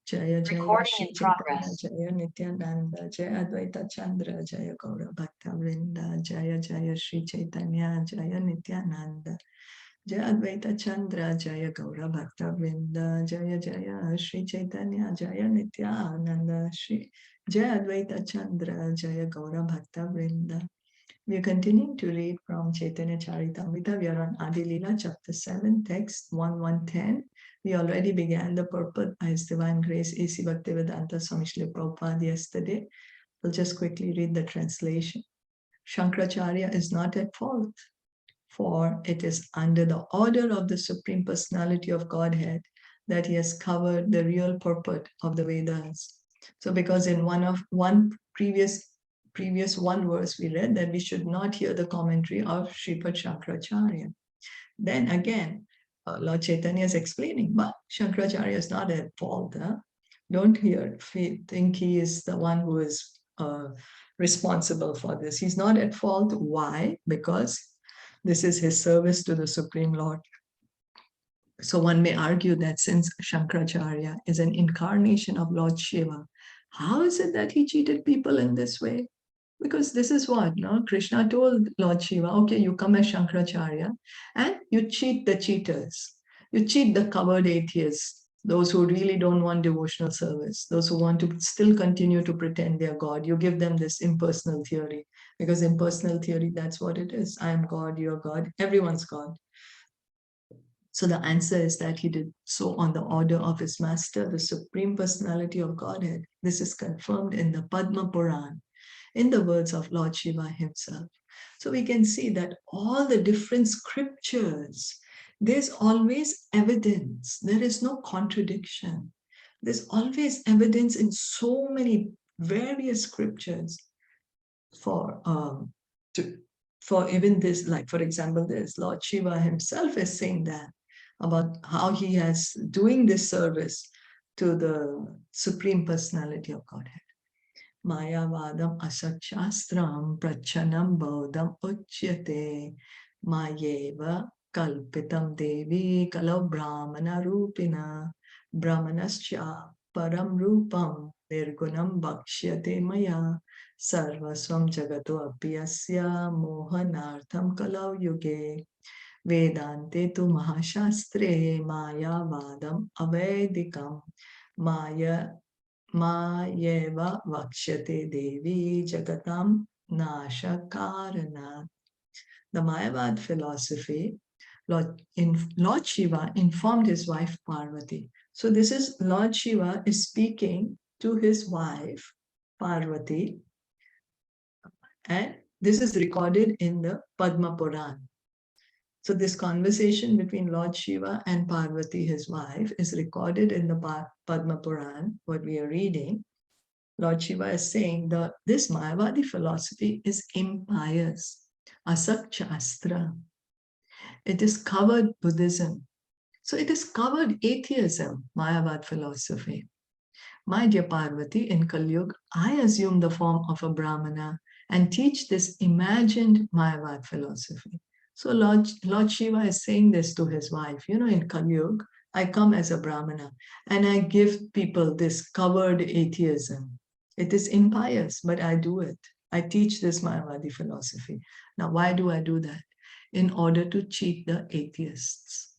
Jaya Jaya Recording Shri in Chaitanya progress. Jaya Nityananda Jaya Advaita Chandra Jaya Gaura Bhakta Vrinda Jaya Jaya Shri Chaitanya Jaya Nityananda Jaya Advaita Chandra Jaya Gaura Bhakta Vrinda Jaya Jaya Shri Chaitanya Jaya Nityananda Shri Jaya Advaita Chandra Jaya Gaura Bhakta Vrinda. We are continuing to read from Caitanya Caritamrita. We are on Adi-Lila, chapter 7, text 1110. We already began the purport by His Divine Grace A.C. Bhaktivedanta Swami Srila Prabhupada yesterday. We'll just quickly read the translation. Shankaracharya is not at fault, for it is under the order of the Supreme Personality of Godhead that he has covered the real purport of the Vedas. So because in one previous one verse we read that we should not hear the commentary of Sripad Shankaracharya. Then again, Lord Chaitanya is explaining, but Shankaracharya is not at fault. Huh? Don't think he is the one who is responsible for this. He's not at fault. Why? Because this is his service to the Supreme Lord. So one may argue that since Shankaracharya is an incarnation of Lord Shiva, how is it that he cheated people in this way? Because this is what, no? Krishna told Lord Shiva, okay, you come as Shankaracharya and you cheat the cheaters. You cheat the coward atheists, those who really don't want devotional service, those who want to still continue to pretend they're God. You give them this impersonal theory, because impersonal theory, that's what it is. I am God, you're God, everyone's God. So the answer is that he did so on the order of his master, the Supreme Personality of Godhead. This is confirmed in the Padma Puran, in the words of Lord Shiva himself. So we can see that all the different scriptures, there's always evidence. There is no contradiction. There's always evidence in so many various scriptures for even this, like for example, this Lord Shiva himself is saying that about how he has doing this service to the Supreme Personality of Godhead. Mayavadam asakshastram prachanam bodham uchyate mayeva kalpitam devi kalau brahmana rupina brahmanascha param rupam nirgunam bhakshyate maya sarvasvam jagato apyasya mohanartham kalau yuge vedante tu mahashastre mayavadam avedikam Mayeva Vakshate Devi Jagatam Nashakarana. The Mayavad philosophy, Lord Shiva informed his wife Parvati. So this is Lord Shiva is speaking to his wife Parvati, and this is recorded in the Padma Puran. So this conversation between Lord Shiva and Parvati, his wife, is recorded in the Padma Puran, what we are reading. Lord Shiva is saying that this Mayavadi philosophy is impious, asak shastra. It is covered Buddhism. So it is covered atheism, Mayavad philosophy. My dear Parvati, in Kali Yuga, I assume the form of a Brahmana and teach this imagined Mayavad philosophy. So Lord Shiva is saying this to his wife, in Kali Yuga, I come as a Brahmana and I give people this covered atheism. It is impious, but I do it. I teach this Mayavadi philosophy. Now, why do I do that? In order to cheat the atheists.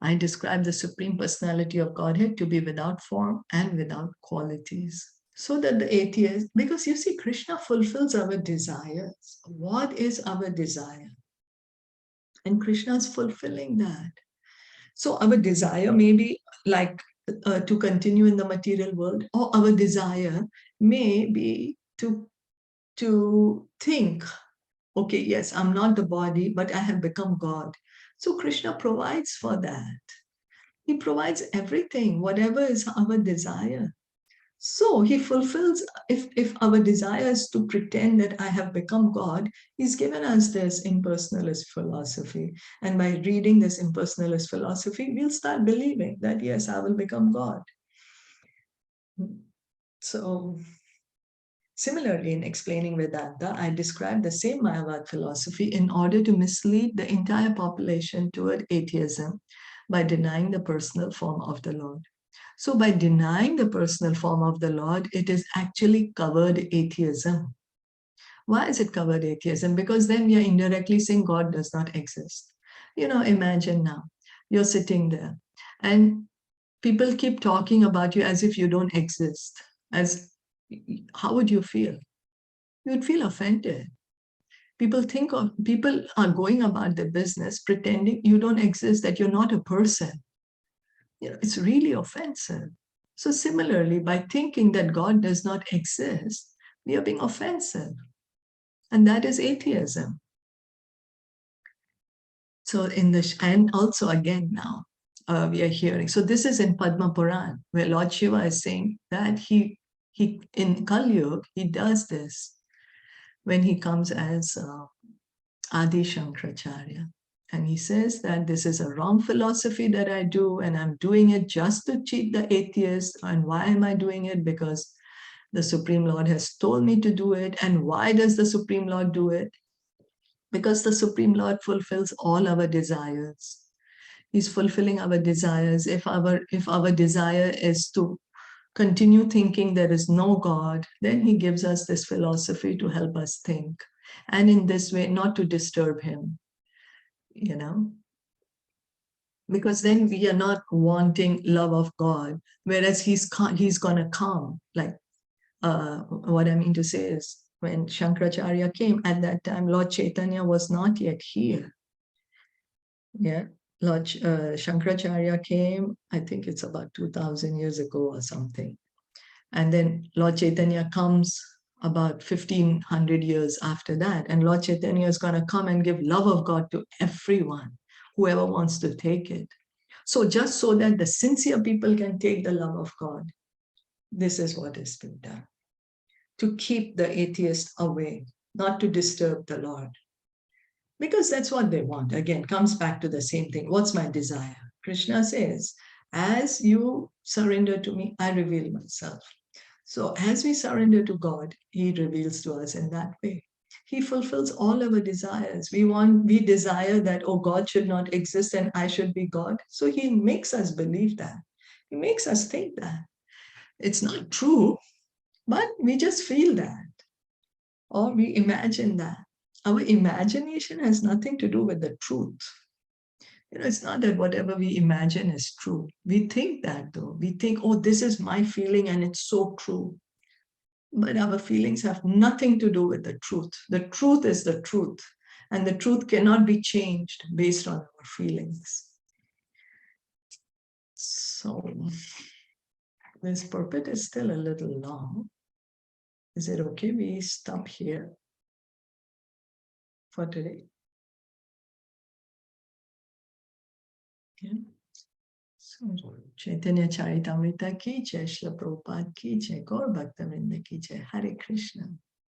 I describe the Supreme Personality of Godhead to be without form and without qualities. So that the atheist, because you see, Krishna fulfills our desires. What is our desire? And Krishna is fulfilling that. So our desire may be like to continue in the material world, or our desire may be to think, okay, yes, I'm not the body, but I have become God. So Krishna provides for that. He provides everything, whatever is our desire. So he fulfills, if our desire is to pretend that I have become God, he's given us this impersonalist philosophy. And by reading this impersonalist philosophy, we'll start believing that, yes, I will become God. So similarly, in explaining Vedanta, I describe the same Mayavad philosophy in order to mislead the entire population toward atheism by denying the personal form of the Lord. So by denying the personal form of the Lord, it is actually covered atheism. Why is it covered atheism? Because then we are indirectly saying God does not exist. Imagine now, you're sitting there and people keep talking about you as if you don't exist. How would you feel? You'd feel offended. People are going about their business pretending you don't exist, that you're not a person. It's really offensive. So similarly, by thinking that God does not exist, we are being offensive. And that is atheism. So and also again now, we are hearing. So this is in Padma Puran, where Lord Shiva is saying that he in Kali Yuga, he does this when he comes as Adi Shankaracharya. And he says that this is a wrong philosophy that I do, and I'm doing it just to cheat the atheist. And why am I doing it? Because the Supreme Lord has told me to do it. And why does the Supreme Lord do it? Because the Supreme Lord fulfills all our desires. He's fulfilling our desires. If our desire is to continue thinking there is no God, then he gives us this philosophy to help us think. And in this way, not to disturb him, because then we are not wanting love of God, whereas he's going to come. Like what I mean to say is, when Shankaracharya came, at that time, Lord Chaitanya was not yet here. Yeah, Lord Shankaracharya came, I think it's about 2000 years ago or something. And then Lord Chaitanya comes about 1500 years after that. And Lord Chaitanya is going to come and give love of God to everyone, whoever wants to take it. So just so that the sincere people can take the love of God, this is what is being done. To keep the atheist away, not to disturb the Lord. Because that's what they want. Again, comes back to the same thing. What's my desire? Krishna says, as you surrender to me, I reveal myself. So as we surrender to God, he reveals to us in that way. He fulfills all our desires. We desire that, oh, God should not exist and I should be God. So he makes us believe that. He makes us think that. It's not true, but we just feel that. Or we imagine that. Our imagination has nothing to do with the truth. It's not that whatever we imagine is true. We think that though. We think, oh, this is my feeling and it's so true. But our feelings have nothing to do with the truth. The truth is the truth. And the truth cannot be changed based on our feelings. So this pulpit is still a little long. Is it okay we stop here for today? Yeah. So Caitanya Caritamrita ki jai, Shilpa Prabhupada ki jai, Gaur Bhakta Vrinda ki jai, Hare Krishna.